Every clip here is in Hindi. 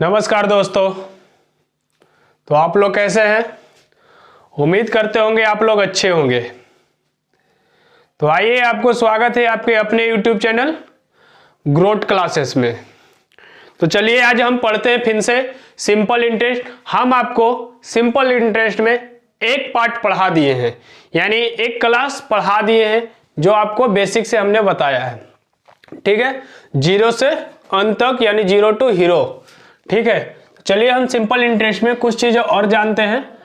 नमस्कार दोस्तों। तो आप लोग कैसे हैं? उम्मीद करते होंगे आप लोग अच्छे होंगे। तो आइए, आपको स्वागत है आपके अपने YouTube चैनल ग्रोथ क्लासेस में। तो चलिए आज हम पढ़ते हैं फिर से सिंपल इंटरेस्ट। हम आपको सिंपल इंटरेस्ट में एक पार्ट पढ़ा दिए हैं, यानी एक क्लास पढ़ा दिए हैं जो आपको बेसिक से हमने बताया है। ठीक है, जीरो से अंत तक, यानी जीरो टू हीरो। ठीक है, चलिए हम सिंपल इंटरेस्ट में कुछ चीजें और जानते हैं।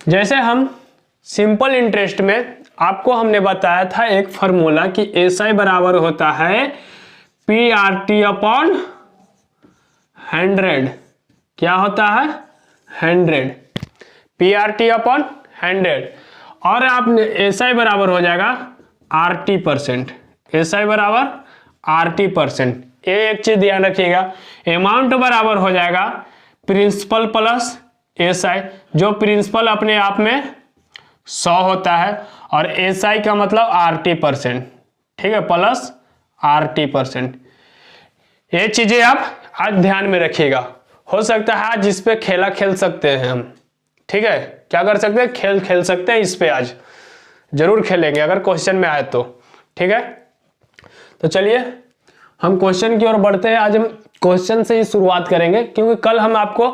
जैसे हम सिंपल इंटरेस्ट में आपको हमने बताया था एक फॉर्मूला कि एसआई बराबर होता है पीआरटी अपॉन 100। क्या होता है? 100, पीआरटी अपॉन 100। और आपने एसआई बराबर हो जाएगा आरटी परसेंट। एसआई बराबर आरटी परसेंट। ये एक चीज ध्यान रखिएगा, अमाउंट बराबर हो जाएगा प्रिंसिपल प्लस एसआई, जो प्रिंसिपल अपने आप में 100 होता है और एसआई का मतलब आरटी परसेंट। ठीक है, प्लस आरटी परसेंट। ये चीजें आप आज ध्यान में रखिएगा। हो सकता है आज इस पे खेला खेल सकते हैं हम। ठीक है, क्या कर सकते हैं? खेल सकते हैं इस पे। आज जरूर खेलेंगे अगर क्वेश्चन में आए तो। ठीक है, तो चलिए हम क्वेश्चन की ओर बढ़ते हैं। आज हम क्वेश्चन से ही शुरुआत करेंगे, क्योंकि कल हम आपको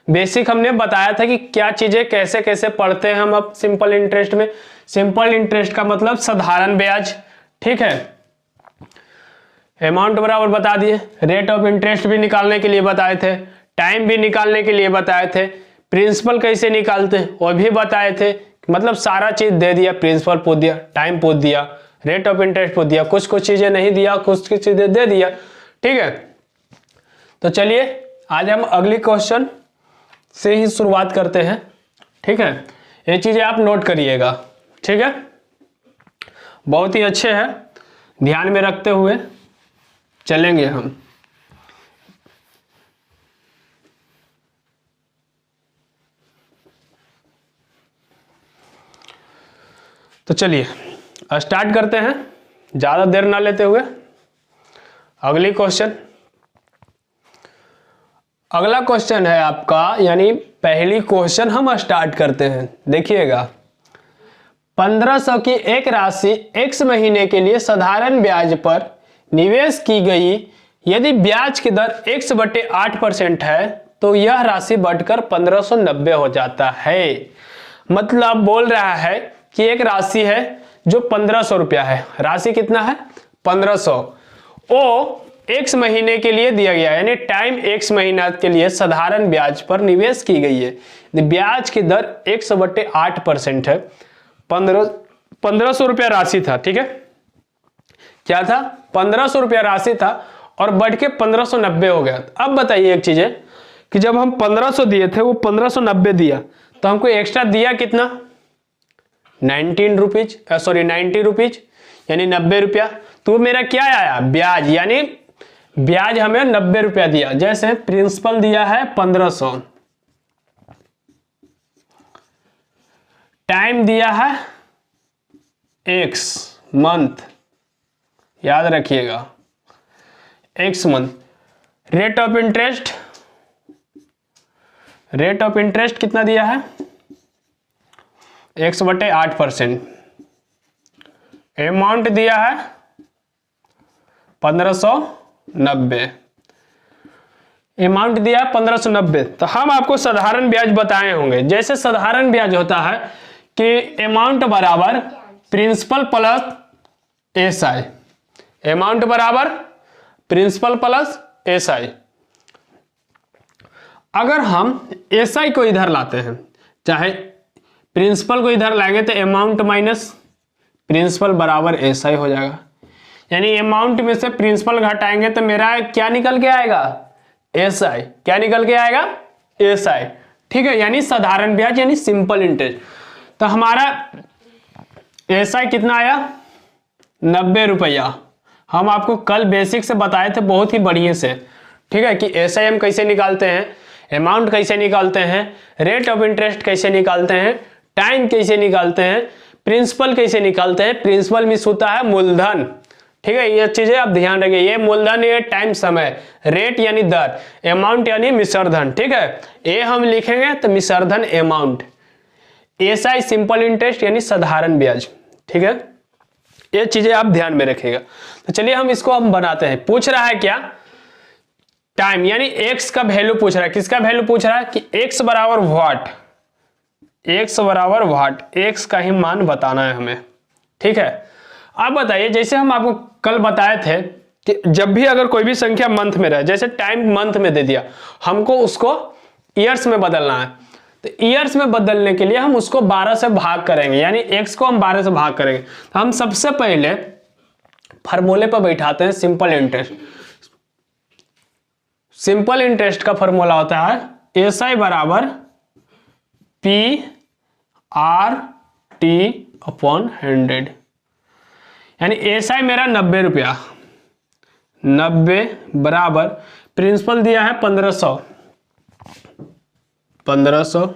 बेसिक हमने बताया था कि क्या चीजें कैसे कैसे पढ़ते हैं हम अब सिंपल इंटरेस्ट में। सिंपल इंटरेस्ट का मतलब साधारण ब्याज। ठीक है, अमाउंट बराबर बता दिए, रेट ऑफ इंटरेस्ट भी निकालने के लिए बताए थे, टाइम भी निकालने के लिए बताए थे, प्रिंसिपल कैसे निकालते हैं वो भी बताए थे। मतलब सारा चीज दे दिया, प्रिंसिपल पूछ दिया, टाइम पूछ दिया, रेट ऑफ इंटरेस्ट पूछ दिया, कुछ चीजें नहीं दिया, कुछ चीजें दे दिया। ठीक है, तो चलिए आज हम अगली क्वेश्चन से ही शुरुआत करते हैं। ठीक है, ये चीजें आप नोट करिएगा। ठीक है, बहुत ही अच्छे हैं, ध्यान में रखते हुए चलेंगे हम। तो चलिए स्टार्ट करते हैं, ज्यादा देर ना लेते हुए। अगली क्वेश्चन, अगला क्वेश्चन है आपका, यानी पहली क्वेश्चन हम स्टार्ट करते हैं। देखिएगा, 1500 की एक राशि x महीने के लिए साधारण ब्याज पर निवेश की गई। यदि ब्याज की दर x/8% है तो यह राशि बढ़कर 1590 हो जाता है। मतलब बोल रहा है कि एक राशि है जो 1500 रुपया है। राशि कितना है? 1500। वो x महीने के लिए दिया गया, यानी टाइम x महीना के लिए साधारण ब्याज पर निवेश की गई है। ब्याज की दर 100/8% है। 1500 रुपया राशि था। ठीक है, क्या था? 1500 रुपया राशि था और बढ़ के 1590 हो गया। अब बताइए एक चीज है कि जब हम 1500 दिए थे, वो 1590 दिया, तो हमको एक्स्ट्रा दिया कितना? 90 रुपीज, यानी 90 रुपया। तो मेरा क्या आया? ब्याज, यानी ब्याज हमें 90 रुपया दिया। जैसे प्रिंसिपल दिया है 1500, टाइम दिया है x मंथ, याद रखिएगा x month. Rate of interest कितना दिया है? 100/8%। अमाउंट दिया है 1590। अमाउंट दिया 1590। तो हम आपको साधारण ब्याज बताए होंगे। जैसे साधारण ब्याज होता है कि अमाउंट बराबर प्रिंसिपल प्लस एसआई। अमाउंट बराबर प्रिंसिपल प्लस एसआई। अगर हम एसआई को इधर लाते हैं, चाहे प्रिंसिपल को इधर लाएंगे, तो अमाउंट माइनस प्रिंसिपल बराबर एसआई हो जाएगा। यानी अमाउंट में से प्रिंसिपल घटाएंगे तो मेरा क्या निकल के आएगा? एसआई। क्या निकल के आएगा? एसआई। ठीक है, यानी साधारण ब्याज, यानी सिंपल इंटरेस्ट। तो हमारा एसआई कितना आया? 90 रुपया। हम आपको कल बेसिक से बताए थे बहुत ही बढ़िया से। ठीक है, कि एसआई हम कैसे निकालते हैं, अमाउंट कैसे निकालते हैं, रेट ऑफ इंटरेस्ट कैसे निकालते हैं, टाइम कैसे निकालते हैं, प्रिंसिपल कैसे निकालते हैं। प्रिंसिपल मीन्स होता है मूलधन। ठीक है, ये चीजें आप ध्यान रखिए। ये मूलधन, ये टाइम समय, रेट यानी दर, अमाउंट यानी मिश्रधन। ठीक है, ये हम लिखेंगे तो मिश्रधन अमाउंट, एसआई सिंपल इंटरेस्ट यानी साधारण ब्याज। ठीक है, ये चीजें आप ध्यान में रखिएगा। तो चलिए हम इसको हम बनाते हैं। पूछ रहा है क्या, टाइम यानी एक्स का वैल्यू पूछ रहा है। किसका वैल्यू पूछ रहा है कि एक्स बराबर व्हाट, एक्स बराबर व्हाट, एक्स का ही मान बताना है हमें। ठीक है, अब बताइए, जैसे हम आपको कल बताए थे कि जब भी अगर कोई भी संख्या मंथ में रहे, जैसे टाइम मंथ में दे दिया, हमको उसको ईयर्स में बदलना है। तो ईयर्स में बदलने के लिए हम उसको 12 से भाग करेंगे, यानी एक्स को हम 12 से भाग करेंगे। तो हम सबसे पहले फार्मूले पर बैठाते हैं सिंपल इंटरेस्ट। सिंपल इंटरेस्ट का फॉर्मूला होता है एसआई बराबर पी आर टी अपॉन 100, यानी एसआई मेरा 90 रुपया, 90 बराबर प्रिंसिपल दिया है 1500, 1500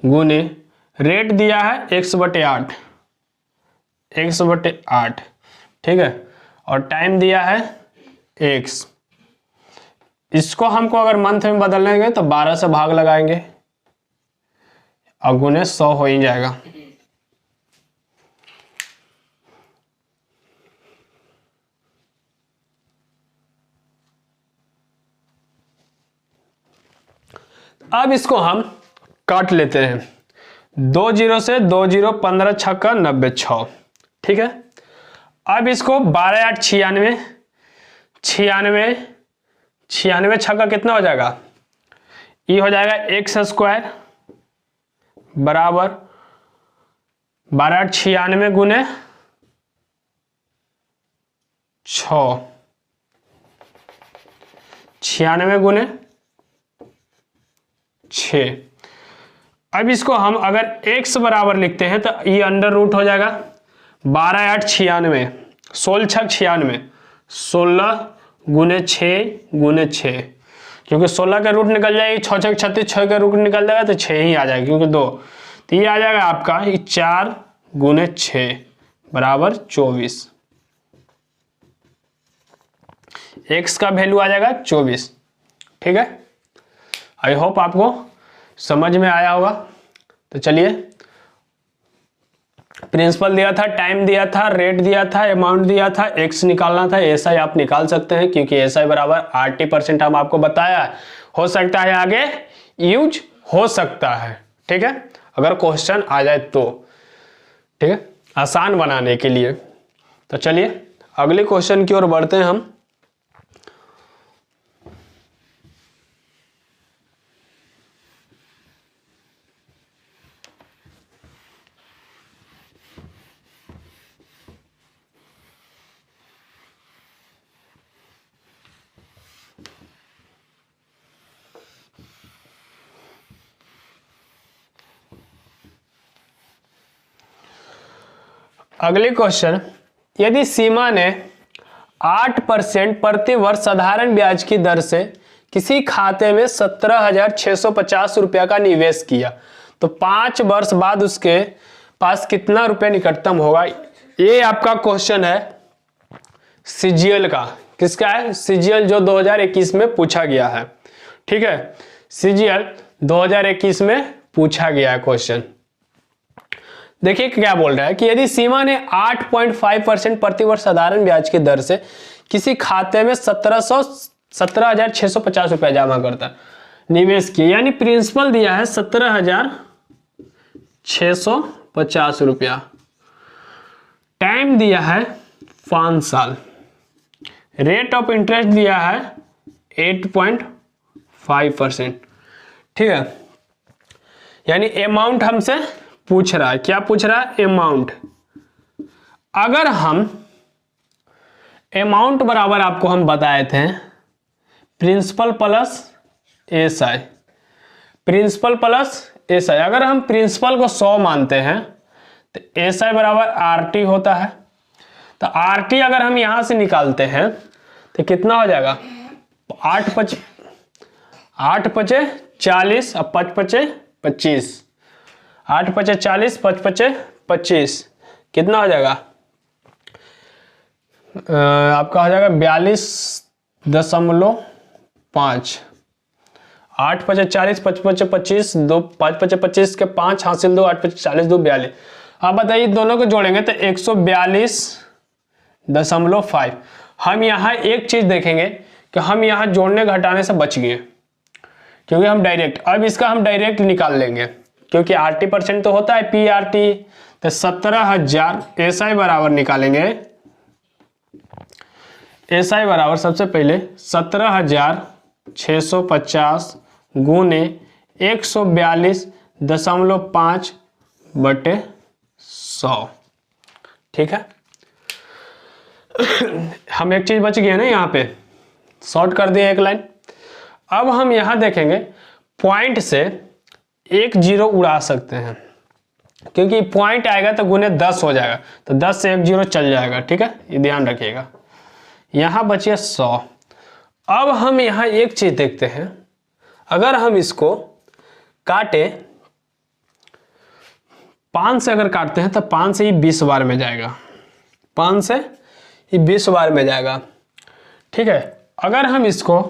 गुने रेट दिया है 1/8, 1/8। ठीक है, और टाइम दिया है x। इसको हमको अगर मंथ में बदलेंगे तो 12 से भाग लगाएंगे और गुने 100 हो ही जाएगा। अब इसको हम काट लेते हैं, 2 0 से 2 0, 15 छक्का 90, 6। ठीक है, अब इसको 12 8 96, 96, 96 छक्का कितना हो जाएगा, ये हो जाएगा एक्स स्क्वायर बराबर 12 8 96 गुने 6, 96 गुने 6। अब इसको हम अगर x बराबर लिखते हैं तो ये अंडर रूट हो जाएगा 12 8 96, 16 छक 96, 16 गुने 6 गुने 6, क्योंकि 16 का रूट निकल जाएगी, 6 छक 36, 6 का रूट निकल जाएगा तो 6 ही आ जाएगा, क्योंकि 2, तो ये आ जाएगा आपका 4 गुने 6 बराबर 24। x का वैल्यू आ जाएगा 24। ठीक है, आई होप आपको समझ में आया होगा। तो चलिए, प्रिंसिपल दिया था, टाइम दिया था, रेट दिया था, अमाउंट दिया था, एक्स निकालना था। एसआई आप निकाल सकते हैं, क्योंकि एसआई बराबर 80% हम आपको बताया, हो सकता है आगे यूज हो सकता है। ठीक है, अगर क्वेश्चन आ जाए तो। ठीक है, आसान बनाने के लिए। तो चलिए अगले क्वेश्चन की ओर बढ़ते हैं हम। अगले क्वेश्चन, यदि सीमा ने 8% प्रति वर्ष साधारण ब्याज की दर से किसी खाते में 17,650 रुपया का निवेश किया, तो 5 वर्ष बाद उसके पास कितना रुपये निकटतम होगा। ये आपका क्वेश्चन है सीजीएल का। किसका है, सीजीएल, जो 2021 में पूछा गया है। ठीक है, सीजीएल 2021 में पूछा गया है क्वेश्चन। देखिए क्या बोल रहा है कि यदि सीमा ने 8.5% प्रति वर्ष साधारण ब्याज की दर से किसी खाते में 17,650 रुपया जमा करता है, निवेश किया, यानी प्रिंसिपल दिया है 17,650 रुपया, टाइम दिया है 5 साल, रेट ऑफ इंटरेस्ट दिया है 8.5%। ठीक है, यानी अमाउंट हमसे पूछ रहा है। क्या पूछ रहा है, अमाउंट। अगर हम अमाउंट बराबर आपको हम बताए थे principal plus SI, principal plus SI. अगर हम प्रिंसिपल को 100 मानते हैं तो एसआई बराबर आरटी होता है। तो आरटी अगर हम यहां से निकालते हैं तो कितना हो जाएगा, 8 पचे 40 और 5 पचे 25, 8 पचे 40, 5 पचे 25, कितना हो जाएगा आपका हो जाएगा 42.5। 8 पचे 40, 5 पचे 25, 2 5 पचे 25 के 5 हासिल 2, 8 पचे 40, 2 42। अब बताइए दोनों को जोड़ेंगे तो 142.5। हम यहाँ एक चीज देखेंगे कि हम यहाँ जोड़ने घटाने से बच गए, क्योंकि हम डायरेक्ट, अब इसका हम डायरेक्ट निकाल लेंगे क्योंकि RT% तो होता है PRT। तो 17,000 SI बराबर निकालेंगे। SI बराबर सबसे पहले 17,650 गुने 142.5 बटे 100। ठीक है, हम एक चीज बच गए ना, यहाँ पे शॉर्ट कर दिए एक लाइन। अब हम यहाँ देखेंगे पॉइंट से एक जीरो उड़ा सकते हैं, क्योंकि पॉइंट आएगा तो गुने 10 हो जाएगा, तो 10 से एक जीरो चल जाएगा। ठीक है, ये ध्यान रखिएगा। यहाँ बचे 100। अब हम यहाँ एक चीज देखते हैं, अगर हम इसको काटे 5 से, अगर काटते हैं तो 5 से ही 20 बार में जाएगा, 5 से ही 20 बार में जाएगा। ठीक है, अगर हम इसको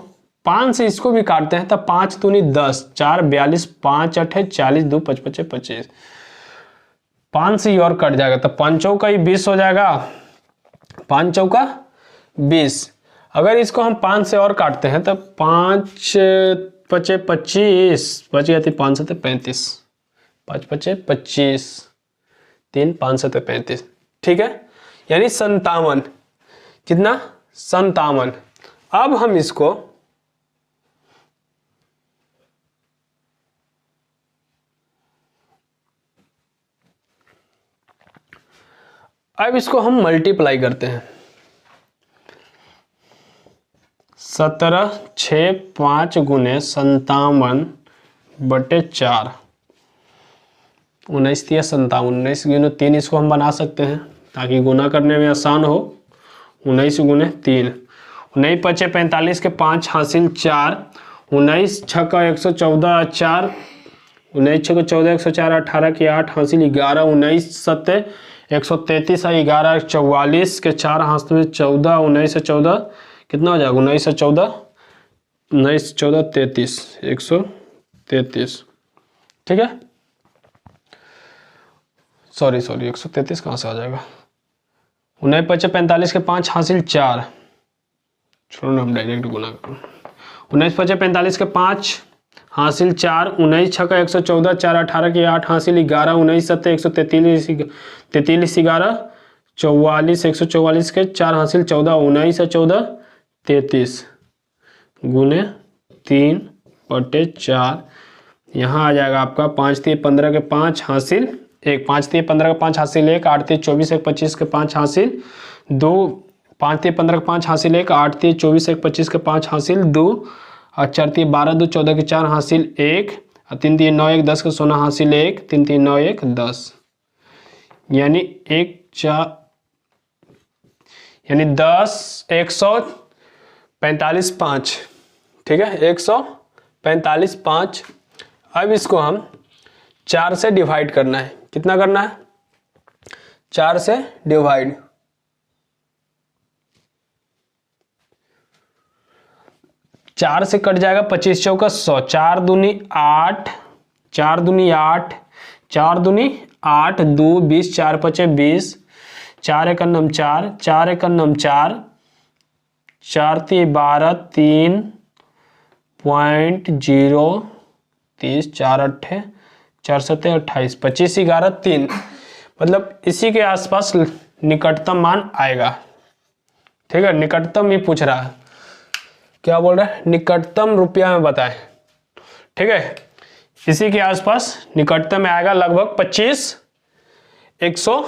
5 से इसको भी काटते हैं तो 5 दूनी 10, 4 42, 5 8 40, 2 5 5 25, 5 से ही और कट जाएगा तो 5 चौका ही 20 हो जाएगा, 5 चौका 20। अगर इसको हम 5 से और काटते हैं तो 5 पचे 25 बच गया थी, 5 से 35, 5 पचे 25, 3 5 से 35। ठीक है, यानी 57। कितना? 57। अब हम इसको हम मल्टीप्लाई करते हैं। 17 6 5 गुने 57 बटे 4, 19 दिया 57, 19 गुने 3 इसको हम बना सकते हैं ताकि गुना करने में आसान हो। 19 गुने 3, 19 पचे 45 के 5 हासिल 4, 19 छक्का 114, 4 19 छक्का 14, 104, 18 की 8 हासिल 11, 19 सत्ते 133 है, 11 44 के 4 हासिल 14, 19 से 14 कितना हो जाएगा? 19 से 14, 19 से 14 33, 133। ठीक है, सॉरी 133 कहाँ से आ जाएगा? 19 पचे 45 के 5 हासिल 4, छोड़ो ना, हम डायरेक्ट गुना करो। 19 पचे 45 के 5 हासिल 4, 19 छक्का 114, 4 18 की 8 हासिल 11, 19 सत्ते 133, 33 11 44, 144 के 4 हासिल 14, 19 से 14 33 गुने 3 बटे 4। यहाँ आ जाएगा आपका 5 3 15 के 5 हासिल 1, 5 3 15 के 5 हासिल 1, 8 3 24 1 25 के 5 हासिल 2, 5 3 15 के 5 हासिल 1, 8 3 24 1 25 के 5 हासिल 2, और 4 3 12 2 14 के 4 हासिल 1, और 3 3 9 1 10 के 16 हासिल 1, 3 3 9 1 10, यानी 1 4 यानी 10 145 5। ठीक है, 145 5। अब इसको हम 4 से डिवाइड करना है। कितना करना है? 4 से डिवाइड। 4 से कट जाएगा 25 चौका 100, 4 दूनी 8, 4 दूनी 8, 4 दूनी 8, 2 20, 4 पचे 20, 4 एक अन्नम 4, 4 एक अन्नम 4, 4 3 12, 3.0 30, 4 8 4 7 28, 25 11 3, मतलब इसी के आसपास निकटतम मान आएगा। ठीक है, निकटतम ही पूछ रहा है, क्या बोल रहा है? निकटतम रुपया में बताएं। ठीक है, इसी के आसपास निकटतम में आएगा, लगभग 25 100।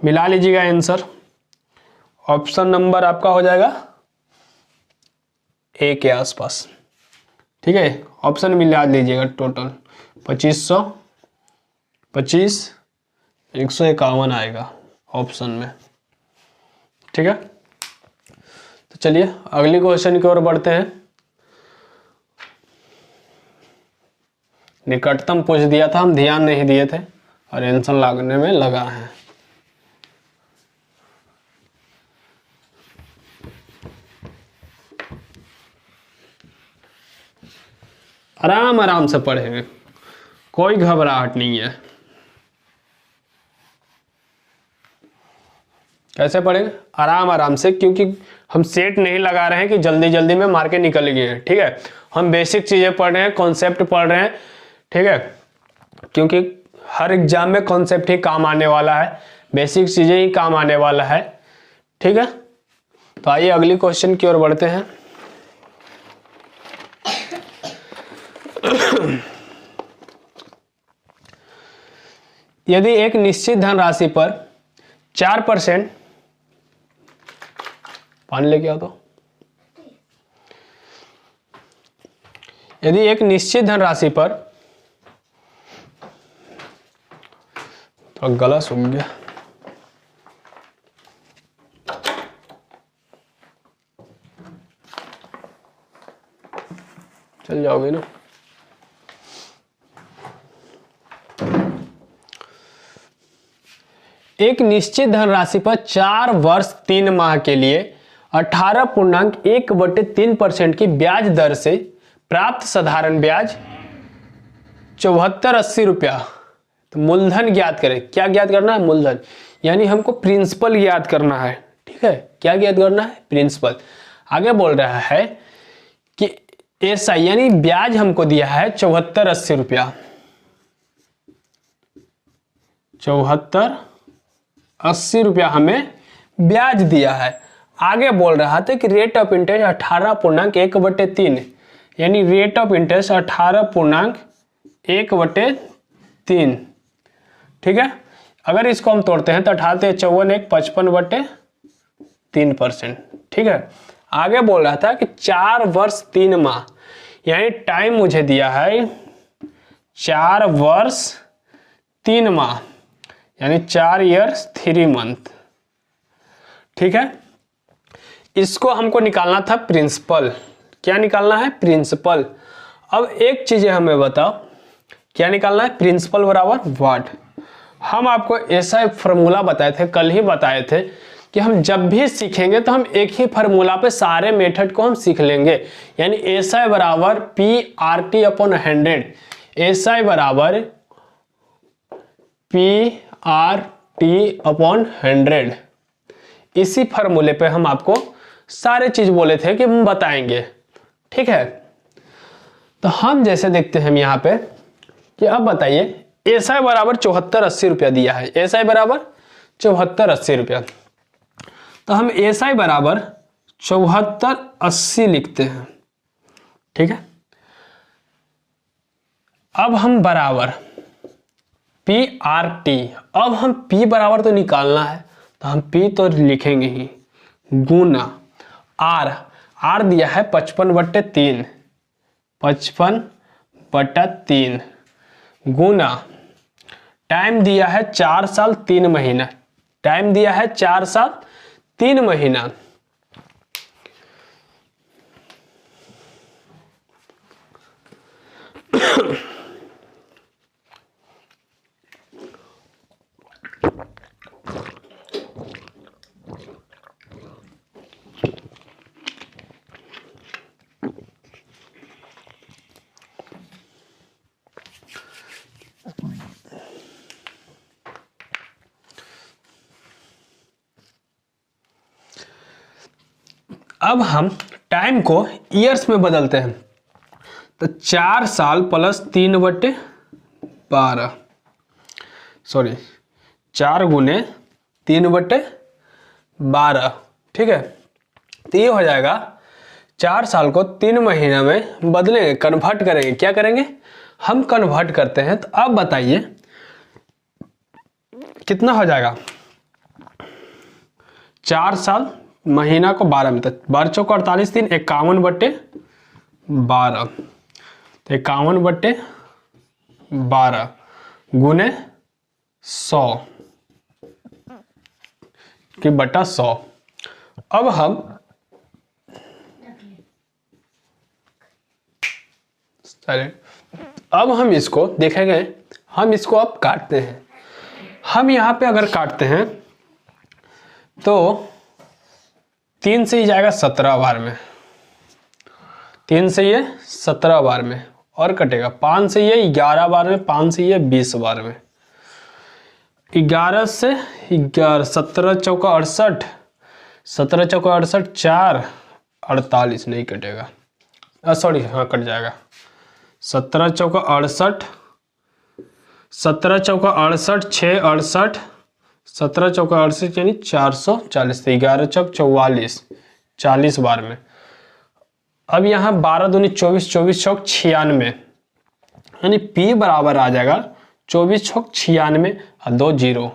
मिला लीजिएगा आंसर। ऑप्शन नंबर आपका हो जाएगा ए के आसपास। ठीक है, ऑप्शन मिला लीजिएगा। टोटल 2500, 25 151 आएगा ऑप्शन में। ठीक है, तो चलिए अगली क्वेश्चन की ओर बढ़ते हैं। निकटतम पूछ दिया था, हम ध्यान नहीं दिए थे, और आंसर लागने में लगा है। आराम आराम से पढ़ेंगे, कोई घबराहट नहीं है। कैसे पढ़ेंगे? आराम आराम से, क्योंकि हम सेट नहीं लगा रहे हैं कि जल्दी जल्दी में मार के निकल गए हैं। ठीक है, हम बेसिक चीजें पढ़ रहे हैं, कॉन्सेप्ट पढ़ रहे हैं। ठीक है, क्योंकि हर एग्जाम में कॉन्सेप्ट ही काम आने वाला है, बेसिक चीजें ही काम आने वाला है। ठीक है, तो आइए अगली क्वेश्चन की ओर बढ़ते हैं। यदि एक निश्चित धनराशि पर 4%, पानी लेके आओ तो, यदि एक निश्चित धनराशि पर, तो गला सूख गया, चल जाओगे ना। एक निश्चित धनराशि पर 4 वर्ष 3 माह के लिए 18.1/3% की ब्याज दर से प्राप्त साधारण ब्याज 7480 रुपया। तो मूलधन ज्ञात करें। क्या ज्ञात करना है? मूलधन, यानी हमको प्रिंसिपल ज्ञात करना है। ठीक है, क्या ज्ञात करना है? प्रिंसिपल। आगे बोल रहा है कि ऐसा, यानी ब्याज हमको दिया है 7480 रुपया, 7480 रुपया हमें ब्याज दिया है। आगे बोल रहा था कि रेट ऑफ इंटरेस्ट 18.1/3, यानी रेट ऑफ इंटरेस्ट 18.1/3। ठीक है, अगर इसको हम तोड़ते हैं तो 18 54 1 55/3%। ठीक है, आगे बोल रहा था कि 4 वर्ष 3 माह, यानी टाइम मुझे दिया है 4 वर्ष 3 माह, यानी 4 ईयर्स 3 मंथ। ठीक है, इसको हमको निकालना था प्रिंसिपल। क्या निकालना है? प्रिंसिपल। अब एक चीज हमें बताओ, क्या निकालना है? प्रिंसिपल बराबर व्हाट। हम आपको ऐसा फॉर्मूला बताए थे, कल ही बताए थे कि हम जब भी सीखेंगे तो हम एक ही फार्मूला पे सारे मेथड को हम सीख लेंगे। यानी SI बराबर PRT/100, SI बराबर PRT/100। इसी फार्मूले पे हम आपको सारे चीज बोले थे कि हम बताएंगे। ठीक है, तो हम जैसे देखते हैं हम यहाँ पे कि अब बताइए, SI बराबर 7480 रुपया दिया है, SI बराबर 7480 रुपया। तो हम SI बराबर 7480 लिखते हैं। ठीक है, अब हम बराबर PRT, अब हम P बराबर तो निकालना है, तो हम P तो लिखेंगे ही, गुना R दिया है 55/3, 55/3 गुना टाइम दिया है 4 साल 3 महीना, टाइम दिया है 4 साल 3 महीना। अब हम टाइम को ईयर्स में बदलते हैं, तो 4 साल प्लस 3/12, सॉरी 4 गुने 3/12। ठीक है, तो ये हो जाएगा 4 साल को 3 महीना में बदलेंगे, कन्वर्ट करेंगे। क्या करेंगे? हम कन्वर्ट करते हैं। तो अब बताइए कितना हो जाएगा? 4 साल महीना को 12 में, तो 12 चौक 48, 3 51/12, तो 51/12 गुने 100 की बटा 100। अब हम इसको देखेंगे, हम इसको अब काटते हैं। हम यहाँ पे अगर काटते हैं तो 3 से ही जाएगा 17 बार में, 3 से ये 17 बार में, और कटेगा 5 से ये 11 बार में, 5 से ये 20 बार में, 11 से 11, 17 चौका 68, 17 चौका 68, 4 48 नहीं कटेगा, सॉरी हाँ कट जाएगा, 17 चौका 68, 17 चौका 68, 6 68, 17 चौका 68 यानी 440, 11 चौक 44, 40 बार में। अब यहाँ 12 दूनी 24, 24 चौक 96, यानी P बराबर आ जाएगा 24 चौक 96 और 2 0,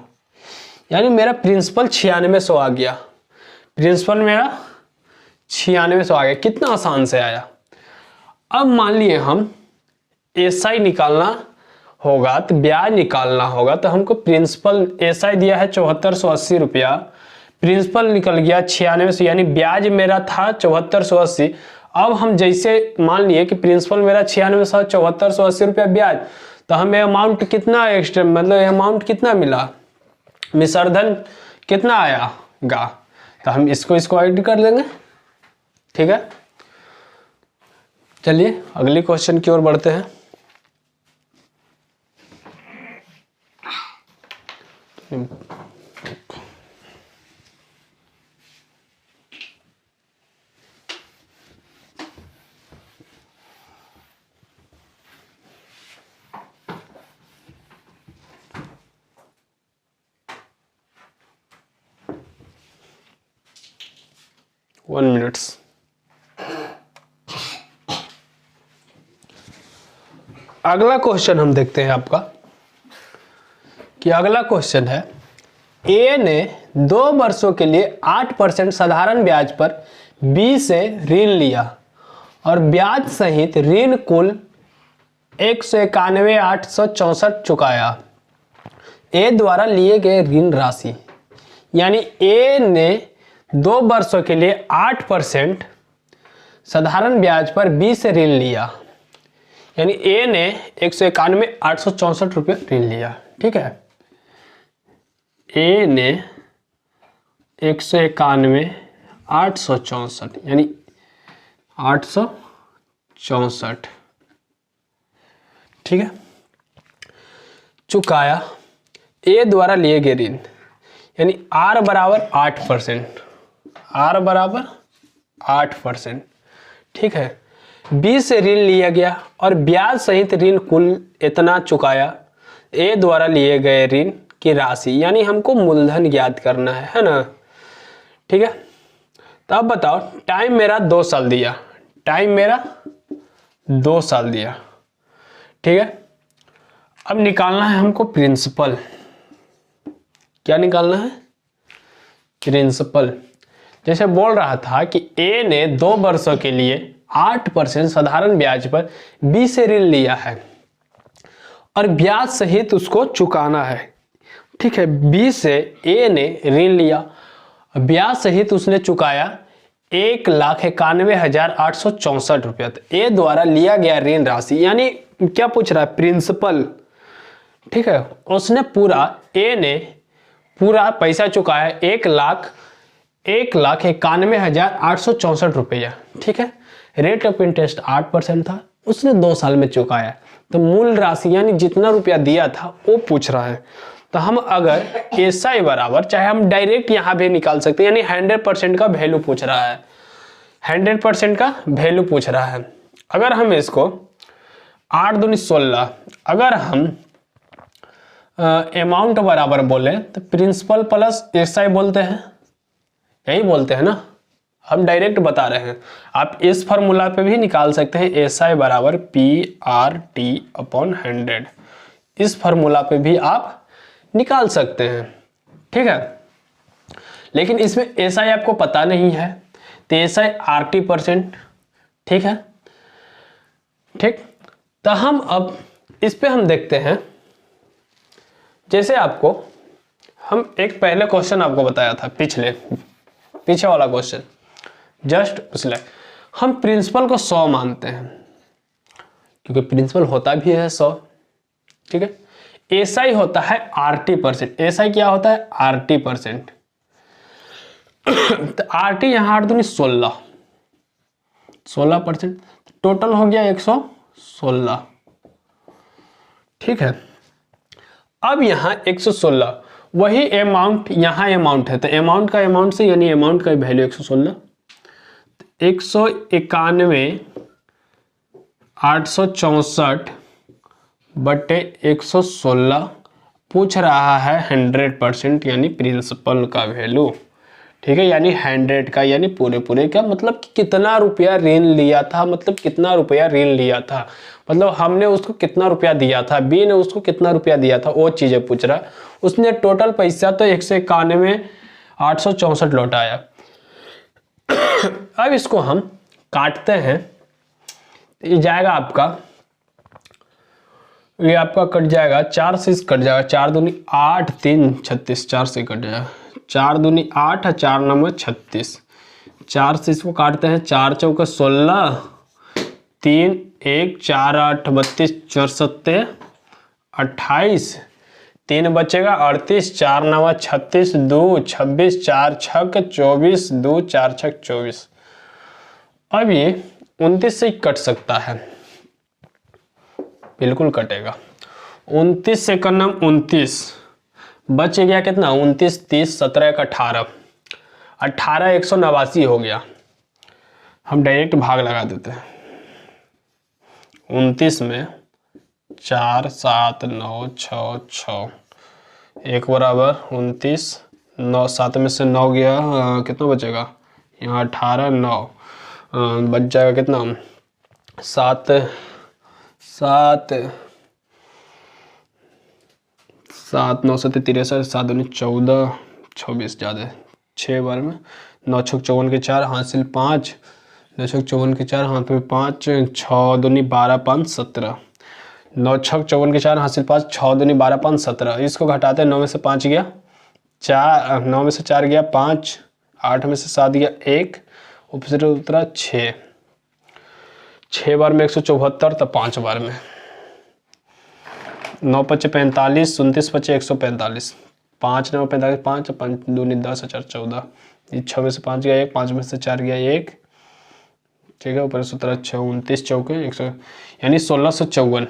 यानी मेरा प्रिंसिपल 9600 आ गया, प्रिंसिपल मेरा 9600 आ गया। कितना आसान से आया। अब मान लिए हम SI निकालना होगा तो ब्याज निकालना होगा, तो हमको प्रिंसिपल SI दिया है 7480 रुपया, प्रिंसिपल निकल गया 9600, यानी ब्याज मेरा था 7480। अब हम जैसे मान लिए कि प्रिंसिपल मेरा 9600, 7480 रुपया ब्याज, तो हमें अमाउंट कितना एक्स्ट्रा, मतलब अमाउंट कितना मिला, मिश्रधन कितना आएगा, तो हम इसको ऐड कर लेंगे। ठीक है, चलिए अगले क्वेश्चन की ओर बढ़ते हैं। One minutes. अगला क्वेश्चन हम देखते हैं आपका, कि अगला क्वेश्चन है ए ने 2 वर्षों के लिए 8% साधारण ब्याज पर बी से ऋण लिया और ब्याज सहित ऋण कुल 191,864 चुकाया। ए द्वारा लिए गए ऋण राशि, यानी ए ने 2 वर्षों के लिए 8% साधारण ब्याज पर बी से ऋण लिया, यानी ए ने 191,864 रुपये ऋण लिया। ठीक है, ए ने 191,864 यानी 864, ठीक है, चुकाया। ए द्वारा लिए गए ऋण, यानी आर बराबर 8%, आर बराबर 8%, ठीक है। बी से ऋण लिया गया और ब्याज सहित ऋण कुल इतना चुकाया। ए द्वारा लिए गए ऋण की राशि, यानी हमको मूलधन ज्ञात करना है ना। ठीक है, तो अब बताओ, टाइम मेरा 2 साल दिया, टाइम मेरा 2 साल दिया, ठीक है। अब निकालना है हमको प्रिंसिपल। क्या निकालना है? प्रिंसिपल। जैसे बोल रहा था कि ए ने 2 वर्षों के लिए 8% साधारण ब्याज पर बी से ऋण लिया है और ब्याज सहित उसको चुकाना है। ठीक है, बी से ए ने ऋण लिया, ब्याज सहित उसने चुकाया 1,91,864 रुपया। ए द्वारा लिया गया ऋण राशि, यानी क्या पूछ रहा है? प्रिंसिपल। ठीक है, उसने पूरा, ए ने पूरा पैसा चुकाया 1,91,864 रुपया। ठीक है, रेट ऑफ इंटरेस्ट 8% था, उसने 2 साल में चुकाया, तो मूल राशि यानी जितना रुपया दिया था वो पूछ रहा है। तो हम अगर एसआई बराबर, चाहे हम डायरेक्ट यहाँ भी निकाल सकते हैं, यानी 100% का वैल्यू पूछ रहा है, 100% का वैल्यू पूछ रहा है। अगर हम इसको 8 दूनी 16, अगर हम अमाउंट बराबर बोले तो प्रिंसिपल प्लस एसआई बोलते हैं, यही बोलते हैं ना, हम डायरेक्ट बता रहे हैं। आप इस फार्मूला पे भी निकाल सकते हैं, एसआई बराबर PRT/100, इस फार्मूला पे भी आप निकाल सकते हैं। ठीक है, लेकिन इसमें एसआई आपको पता नहीं है, तो एसआई RT%। ठीक है, ठीक, तो हम अब इस पे हम देखते हैं। जैसे आपको हम एक पहले क्वेश्चन आपको बताया था, पीछे वाला क्वेश्चन, जस्ट उसले हम प्रिंसिपल को 100 मानते हैं, क्योंकि प्रिंसिपल होता भी है 100। ठीक है, एसआई होता है आरटी परसेंट। एसआई क्या होता है? RT percent. तो आरटी यहाँ 8 दूनी 16% टोटल हो गया 116। ठीक है, अब यहाँ 116 वही अमाउंट यहाँ अमाउंट है, तो अमाउंट का अमाउंट से यानी अमाउंट का वैल्यू 116, 191 864 बटे 116 पूछ रहा है 100% यानी प्रिंसिपल का वैल्यू। ठीक है, यानी 100 का यानी पूरे का मतलब कि कितना रुपया ऋण लिया था, मतलब कितना रुपया ऋण लिया था, मतलब हमने उसको कितना रुपया दिया था, बी ने उसको कितना रुपया दिया था, वो चीज़ें पूछ रहा है। उसने टोटल पैसा तो 191 864 लौटाया। अब इसको हम काटते हैं, ये जाएगा आपका, ये आपका कट जाएगा 4 से कट जाएगा, 4 दूनी 8 3 36, 4 से कट जाएगा, 4 दूनी 8 और 4 9 36, 4 से इसको काटते हैं, 4 चौका 16, 3 1 4 8 32 4 7 28, 3 बचेगा 38, 4 9 36, 2 26, 4 6 24, 2 4 6 24। अब ये 29 से कट सकता है, बिल्कुल कटेगा। 29 से करना 29 बच गया कितना? 29 30 17 का 18, 18 189 हो गया। हम डायरेक्ट भाग लगा देते हैं। 29 में 4 7 9 6 6 1 बराबर 29, 9 7 में से 9 गया, कितना बचेगा यहाँ? 18 9 बच जाएगा कितना? 7 7 7 9 7 63, 7 दूनी 14 26 ज़्यादा 6 बार में, 9 6 54 के 4 हासिल 5, 9 6 54 के 4 हाथ में 5, 6 दूनी 12 5 17, 9 6 54 के 4 हासिल 5, 6 दूनी 12 5 17। इसको घटाते हैं, 9 में से 5 गया 4, 9 में से 4 गया 5, 8 में से 7 गया 1, ऊपर उतरा 6, 6 बार में 174, तो 5 बार में 9 5 45, 29 5 145, 5 9 45, 5 5 दूनी 10 4 14, 6 में से 5 गया 1, 5 में से 4 गया 1, ठीक है, ऊपर 17 6 29 चौके 100 यानी 1654।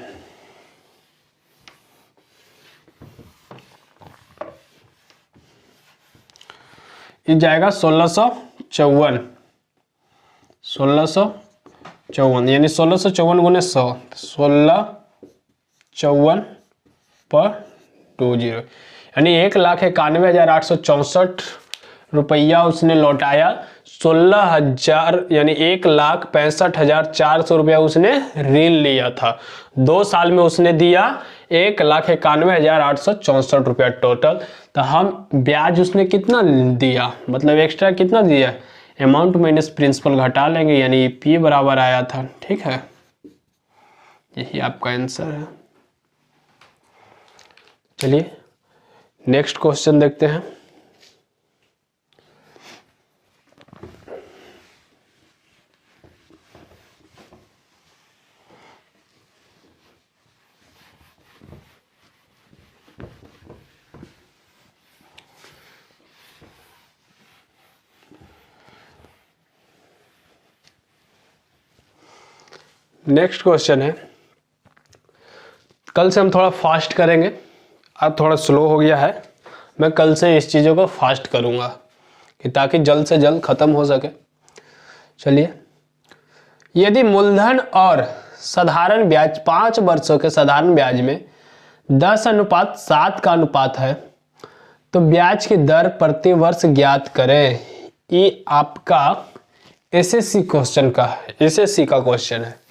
ये जाएगा 1654, 1654 यानी 1654 गुने 100, 1654 पर 20 यानी 1,91,864 रुपया उसने लौटाया। 16,000 यानी 1,65,400 रुपया उसने ऋण लिया था। 2 साल में उसने दिया 1,91,864 रुपया टोटल। तो हम ब्याज उसने कितना दिया, मतलब एक्स्ट्रा कितना दिया, अमाउंट माइनस प्रिंसिपल घटा लेंगे, यानी पी बराबर आया था। ठीक है, यही आपका आंसर है। चलिए नेक्स्ट क्वेश्चन देखते हैं। नेक्स्ट क्वेश्चन है, कल से हम थोड़ा फास्ट करेंगे, अब थोड़ा स्लो हो गया है। मैं कल से इस चीज़ों को फास्ट करूँगा कि ताकि जल्द से जल्द ख़त्म हो सके। चलिए, यदि मूलधन और साधारण ब्याज 5 वर्षों के साधारण ब्याज में 10:7 का अनुपात है तो ब्याज की दर प्रति वर्ष ज्ञात करें। ये आपका एसएससी क्वेश्चन का है, एसएससी का क्वेश्चन है,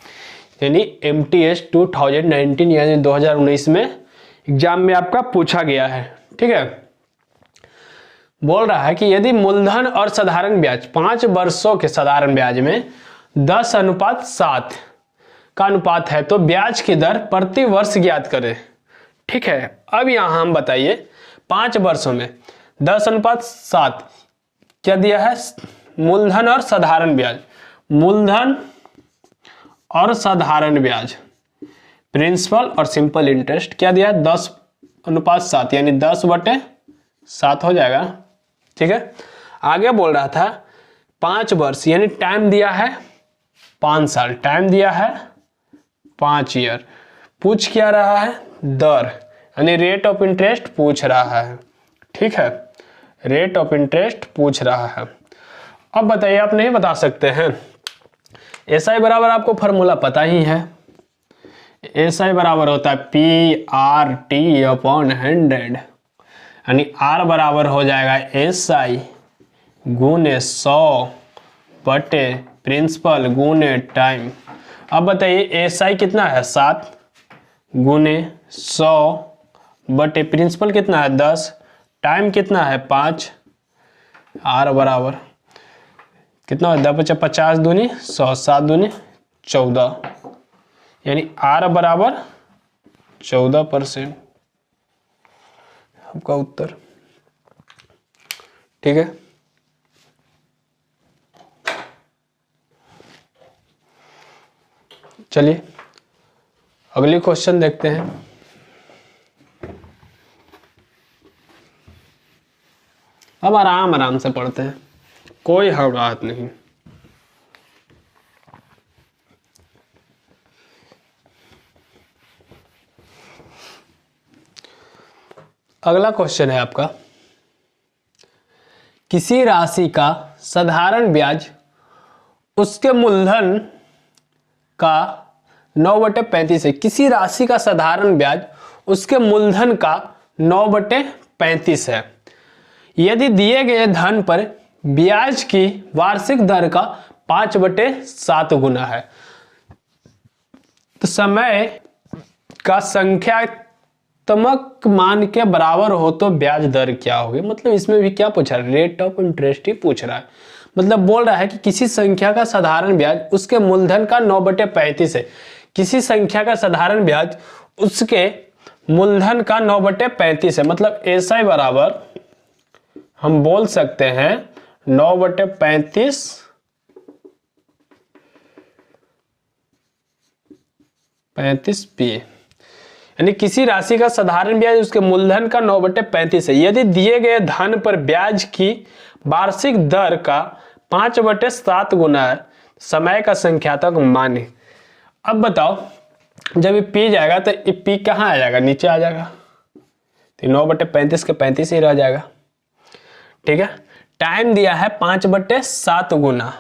यानी MTS 2019 यानी 2019 में एग्जाम में आपका पूछा गया है। ठीक है, बोल रहा है कि यदि मूलधन और साधारण ब्याज 5 वर्षों के साधारण ब्याज में 10:7 का अनुपात है तो ब्याज की दर प्रति वर्ष ज्ञात करें। ठीक है, अब यहां हम बताइए 5 वर्षों में 10:7 क्या दिया है, मूलधन और साधारण ब्याज। मूलधन और साधारण ब्याज, प्रिंसिपल और सिंपल इंटरेस्ट क्या दिया है, 10 अनुपात 7 यानी 10/7 हो जाएगा। ठीक है, आगे बोल रहा था 5 वर्ष यानी टाइम दिया है 5 साल, टाइम दिया है 5 ईयर, पूछ क्या रहा है दर यानी रेट ऑफ इंटरेस्ट पूछ रहा है। ठीक है, रेट ऑफ इंटरेस्ट पूछ रहा है। अब बताइए, आप नहीं बता सकते हैं, एसआई बराबर आपको फॉर्मूला पता ही है, एसआई बराबर होता है PRT/100 यानी R बराबर हो जाएगा SI गुने 100 बटे प्रिंसिपल गुने टाइम। अब बताइए SI कितना है 7 गुने 100 बटे प्रिंसिपल कितना है 10, टाइम कितना है 5, R बराबर कितना हो 10 × 50 दूनी 100, 7 दूनी 14 यानी R बराबर 14% आपका उत्तर। ठीक है, चलिए अगली क्वेश्चन देखते हैं। अब आराम से पढ़ते हैं, कोई हड़बड़ाहट नहीं। अगला क्वेश्चन है आपका, किसी राशि का साधारण ब्याज उसके मूलधन का 9/35 है। किसी राशि का साधारण ब्याज उसके मूलधन का 9/35 है। यदि दिए गए धन पर ब्याज की वार्षिक दर का 5/7 गुना है तो समय का संख्यात्मक मान के बराबर हो तो ब्याज दर क्या होगी। मतलब इसमें भी क्या पूछा, रेट ऑफ इंटरेस्ट ही पूछ रहा है। मतलब बोल रहा है कि किसी संख्या का साधारण ब्याज उसके मूलधन का 9/35 है। किसी संख्या का साधारण ब्याज उसके मूलधन का 9/35 है। मतलब SI बराबर हम बोल सकते हैं 9/35 P यानी किसी राशि का साधारण ब्याज उसके मूलधन का 9/35 है। यदि दिए गए धन पर ब्याज की वार्षिक दर का 5/7 गुना है, समय का संख्यात्मक मान है। अब बताओ, जब ये P जाएगा तो ये P कहाँ आ जाएगा, नीचे आ जाएगा, तो 9/35 के 35 ही रह जाएगा। ठीक है, टाइम दिया है 5/7 गुना,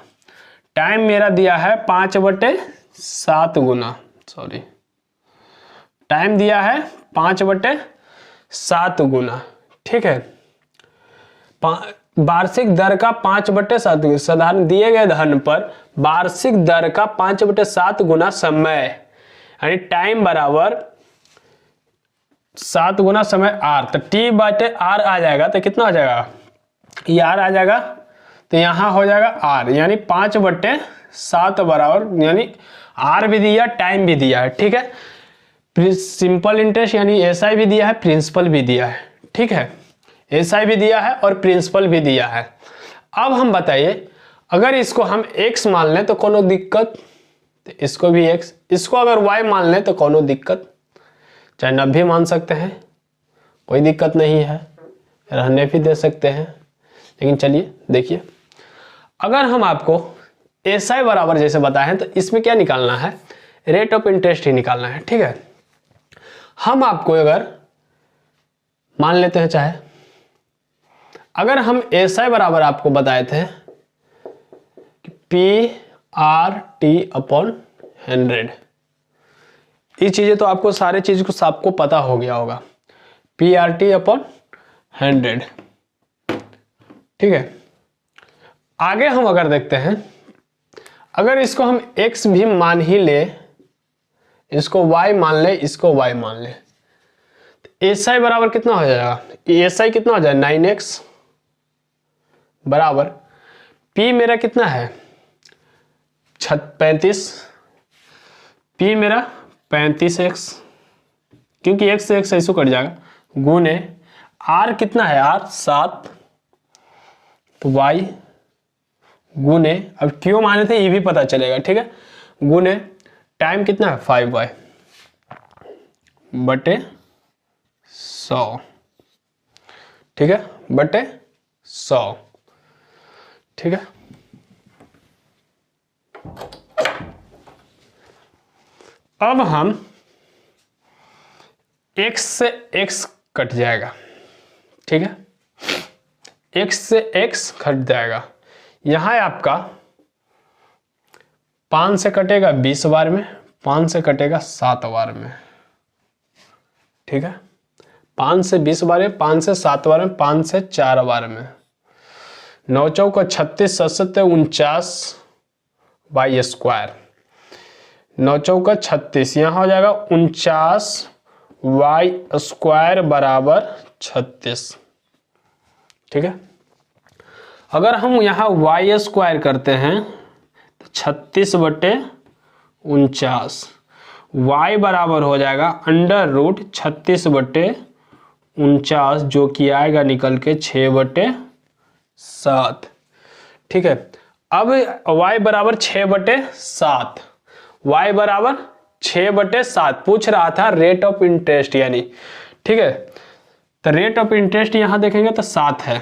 टाइम मेरा दिया है 5/7 गुना, सॉरी टाइम दिया है 5/7 गुना। ठीक है, वार्षिक दर का 5/7 साधारण दिए गए धन पर वार्षिक दर का 5/7 गुना समय यानी टाइम बराबर 7 गुना समय R, तो T/R आ जाएगा तो कितना आ जाएगा, ये R आ जाएगा तो यहाँ हो जाएगा R यानी 5/7 बराबर, यानी R भी दिया टाइम भी दिया है। ठीक है, सिंपल इंटरेस्ट यानी SI भी दिया है, प्रिंसिपल भी दिया है। ठीक है, SI भी दिया है और प्रिंसिपल भी दिया है। अब हम बताइए, अगर इसको हम x मान लें तो कोनो दिक्कत, तो इसको भी x, इसको अगर y मान लें तो कोनो दिक्कत, चाहे 90 मान सकते हैं, कोई दिक्कत नहीं है, रहने भी दे सकते हैं। लेकिन चलिए देखिए, अगर हम आपको SI बराबर जैसे बताएं तो इसमें क्या निकालना है, रेट ऑफ इंटरेस्ट ही निकालना है। ठीक है, हम आपको अगर मान लेते हैं, चाहे अगर हम SI बराबर आपको बताए थे PRT/100, ये चीजें तो आपको सारे चीज को सबको पता हो गया होगा, PRT/100। ठीक है, आगे हम अगर देखते हैं, अगर इसको हम x भी मान ही ले, इसको y मान ले, इसको y मान ले, तो SI बराबर कितना हो जाएगा, SI कितना हो जाएगा 9x बराबर P मेरा कितना है 35, P मेरा 35x, क्योंकि x से x ऐसे कट जाएगा, गुने R कितना है R 7, तो y गुने, अब क्यों माने थे ये भी पता चलेगा। ठीक है, गुने टाइम कितना है 5y/100 100, ठीक है, बटे 100, ठीक है। अब हम x से x कट जाएगा, ठीक है, x से x कट जाएगा। यहां आपका 5 से कटेगा 20 बार में, 5 से कटेगा 7 बार में, ठीक है, 5 से 20 बार में, 5 से 7 बार में, 5 से 4 बार में, 9 चौका 36, 7 49 वाई स्क्वायर, 9 चौका 36, यहाँ हो जाएगा 49 वाई स्क्वायर बराबर 36, ठीक है। अगर हम यहाँ वाई स्क्वायर करते हैं तो 36 बटे 49, वाई बराबर हो जाएगा अंडर रूट 36 बटे 49, जो कि आएगा निकल के 6 बटे 7, ठीक है। अब y बराबर 6 बटे 7, y बराबर 6 बटे 7 पूछ रहा था रेट ऑफ इंटरेस्ट यानी, ठीक है। तो रेट ऑफ इंटरेस्ट यहाँ देखेंगे तो 7 है,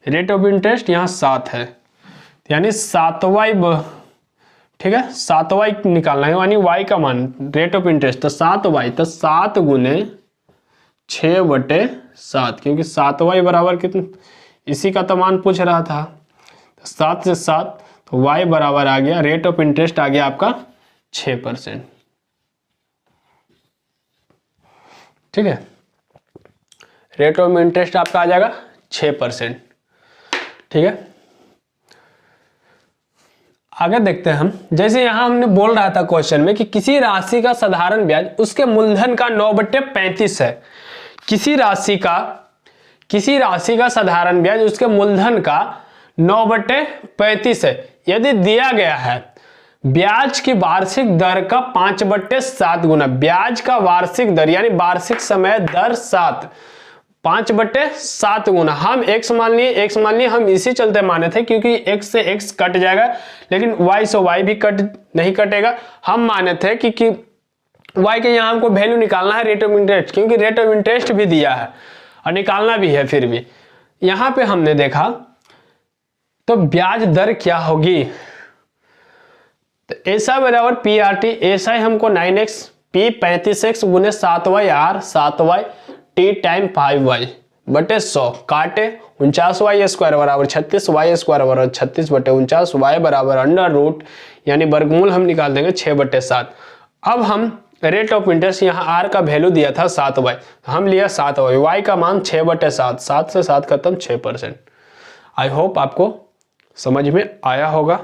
रेट ऑफ इंटरेस्ट यहाँ 7 है, यानी 7y, ठीक है, 7y निकालना है, यानी y का मान रेट ऑफ इंटरेस्ट तो 7y, तो 7 गुने 6 बटे 7, क्योंकि 7y बराबर कितना, इसी का तो मान पूछ रहा था, 7 से 7 तो y बराबर आ गया, रेट ऑफ इंटरेस्ट आ गया आपका 6%, ठीक है। रेट ऑफ इंटरेस्ट आपका आ जाएगा 6%, ठीक है। आगे देखते हैं हम, जैसे यहां हमने बोल रहा था क्वेश्चन में कि किसी राशि का साधारण ब्याज उसके मूलधन का 9/35 है। किसी राशि का साधारण ब्याज उसके मूलधन का 9/35 है। यदि दिया गया है ब्याज की वार्षिक दर का 5/7 गुना, ब्याज का वार्षिक दर यानी वार्षिक समय दर 7, 5/7 गुना, हम x मान लिए, हम इसी चलते माने थे क्योंकि x से x कट जाएगा, लेकिन y से y भी नहीं कटेगा। हम माने थे कि y के यहाँ हमको वैल्यू निकालना है रेट ऑफ इंटरेस्ट, क्योंकि रेट ऑफ इंटरेस्ट भी दिया है और निकालना भी है। फिर भी यहाँ पे हमने देखा तो ब्याज दर क्या होगी, तो ऐसा बराबर PRT, ऐसा ही हमको 9x P 35x गुने 7y R 7y T time 5y बटे 100 काटे 49y स्क्वायर बराबर 36, y स्क्वायर बराबर 36 बटे 49, y बराबर अंडर रूट यानी वर्गमूल हम निकाल देंगे 6/7। अब हम रेट ऑफ इंटरेस्ट यहाँ r का वैल्यू दिया था 7y, हम लिया 7y, y का मान 6/7, 7 से 7 खत्म 6%। आई होप आपको समझ में आया होगा।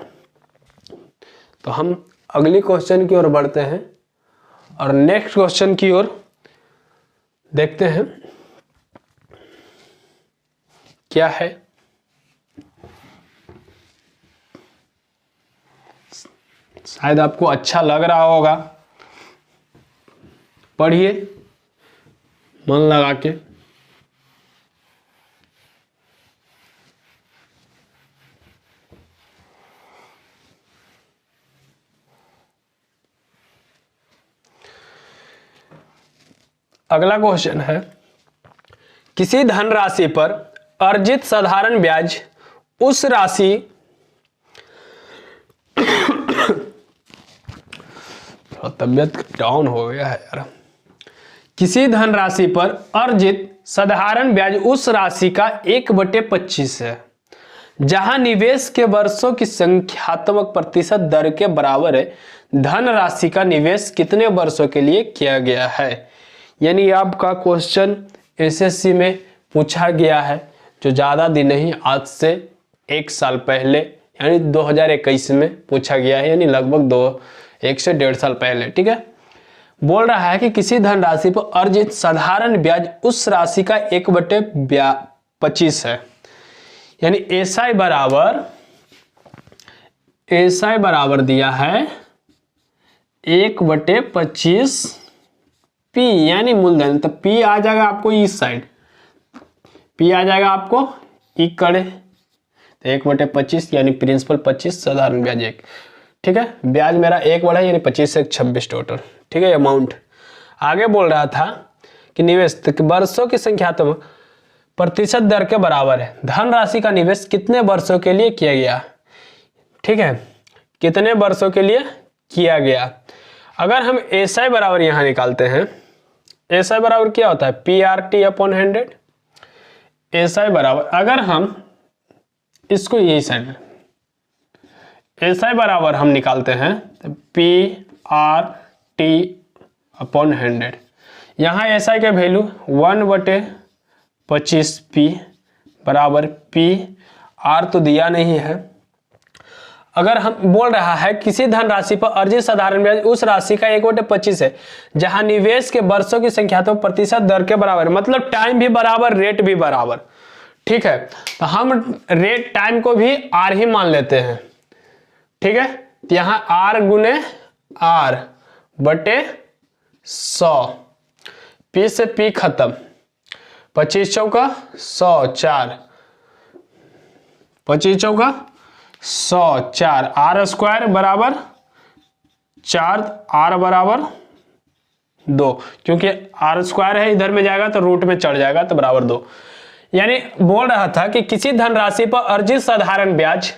तो हम अगली क्वेश्चन की ओर बढ़ते हैं और नेक्स्ट क्वेश्चन की ओर देखते हैं क्या है। शायद आपको अच्छा लग रहा होगा, पढ़िए मन लगा के। अगला क्वेश्चन है, किसी धनराशि पर अर्जित साधारण ब्याज उस राशि तबियत डाउन हो गया है यार। किसी धनराशि पर अर्जित साधारण ब्याज उस राशि का 1/25 है जहां निवेश के वर्षों की संख्यात्मक प्रतिशत दर के बराबर है। धनराशि का निवेश कितने वर्षों के लिए किया गया है। यानी आपका क्वेश्चन एसएससी में पूछा गया है, जो ज़्यादा दिन नहीं, आज से 1 साल पहले यानी 2021 में पूछा गया है, यानी लगभग 1 से 1.5 साल पहले, ठीक है। बोल रहा है कि किसी धनराशि पर अर्जित साधारण ब्याज उस राशि का 1/25 है, यानी एसआई बराबर दिया है 1/25 P यानी मूलधन, तो P आ जाएगा आपको इस साइड, P आ जाएगा आपको इकड़े, तो 1/25 यानी प्रिंसिपल 25, साधारण ब्याज 1, ठीक है। ब्याज मेरा 1 बढ़ा यानी 25 से 26 टोटल, ठीक है। अमाउंट आगे बोल रहा था कि निवेश वर्षों की संख्यात्मक प्रतिशत दर के बराबर है। धनराशि का निवेश कितने वर्षों के लिए किया गया, ठीक है, कितने वर्षों के लिए किया गया। अगर हम एसआई बराबर यहां निकालते हैं, एसआई बराबर क्या होता है, पीआरटी अपॉन 100। एसआई बराबर, अगर हम इसको यही साइड, एसआई बराबर हम निकालते हैं तो पीआरटी अपॉन 100। यहाँ एसआई के वैल्यू 1/25 पी बराबर पी, आर तो दिया नहीं है। अगर हम बोल रहा है किसी धनराशि पर अर्जित साधारण ब्याज उस राशि का 1/25 है जहां निवेश के वर्षों की संख्या तो प्रतिशत दर के बराबर, मतलब टाइम भी बराबर, रेट भी बराबर, ठीक है। तो हम रेट टाइम को भी आर ही मान लेते हैं, ठीक है। तो यहां आर गुने आर बटे 100, पी से पी खत्म, 25 चौका 100, 4 25 चौका 100, 4 आर स्क्वायर बराबर 4, आर बराबर 2, क्योंकि आर स्क्वायर है इधर में जाएगा तो रूट में चढ़ जाएगा तो बराबर 2। यानी बोल रहा था कि किसी धनराशि पर अर्जित साधारण ब्याज,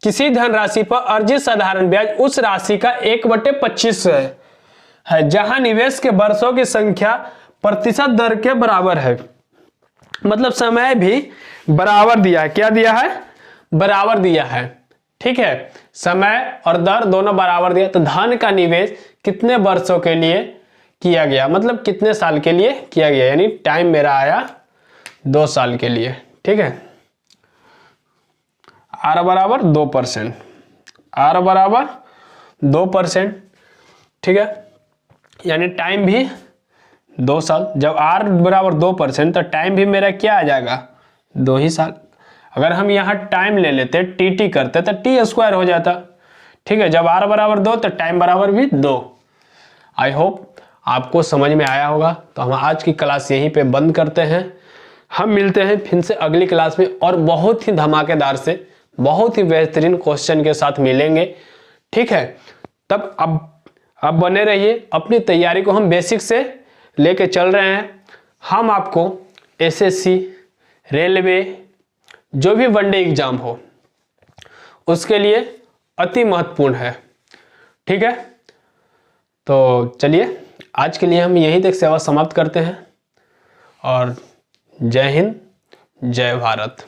किसी धनराशि पर अर्जित साधारण ब्याज उस राशि का 1/25 है जहां निवेश के वर्षों की संख्या प्रतिशत दर के बराबर है, मतलब समय भी बराबर दिया है। क्या दिया है, बराबर दिया है, ठीक है। समय और दर दोनों बराबर दिया, तो धन का निवेश कितने वर्षों के लिए किया गया, मतलब कितने साल के लिए किया गया, यानी टाइम मेरा आया 2 साल के लिए, ठीक है। आर बराबर 2%, आर बराबर 2%, ठीक है, यानी टाइम भी 2 साल। जब आर बराबर 2% तो टाइम भी मेरा क्या आ जाएगा, 2 ही साल। अगर हम यहाँ टाइम ले लेते, टी करते तो टी स्क्वायर हो जाता, ठीक है। जब आर बराबर 2 तो टाइम बराबर भी 2। आई होप आपको समझ में आया होगा। तो हम आज की क्लास यहीं पे बंद करते हैं। हम मिलते हैं फिर से अगली क्लास में और बहुत ही धमाकेदार से, बहुत ही बेहतरीन क्वेश्चन के साथ मिलेंगे, ठीक है। तब अब बने रहिए, अपनी तैयारी को हम बेसिक से लेके चल रहे हैं। हम आपको एसएससी, रेलवे, जो भी वनडे एग्जाम हो उसके लिए अति महत्वपूर्ण है, ठीक है। तो चलिए आज के लिए हम यहीं तक सेवा समाप्त करते हैं और जय हिंद, जय भारत।